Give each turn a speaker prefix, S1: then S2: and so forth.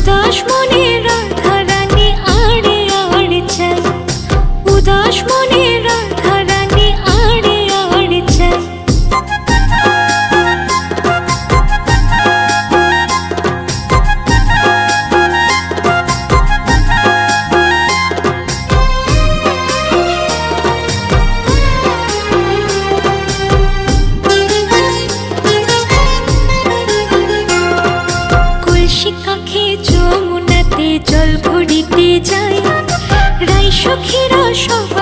S1: উদাস মনে রাধা রানী আড়ে আড়ে চাই, উদাস মনে রাধা রানী আড়ে আড়ে চাই। কলসি কাখে যমুনাতে জল ভরিতে যাই, রাই সখীরা সবাই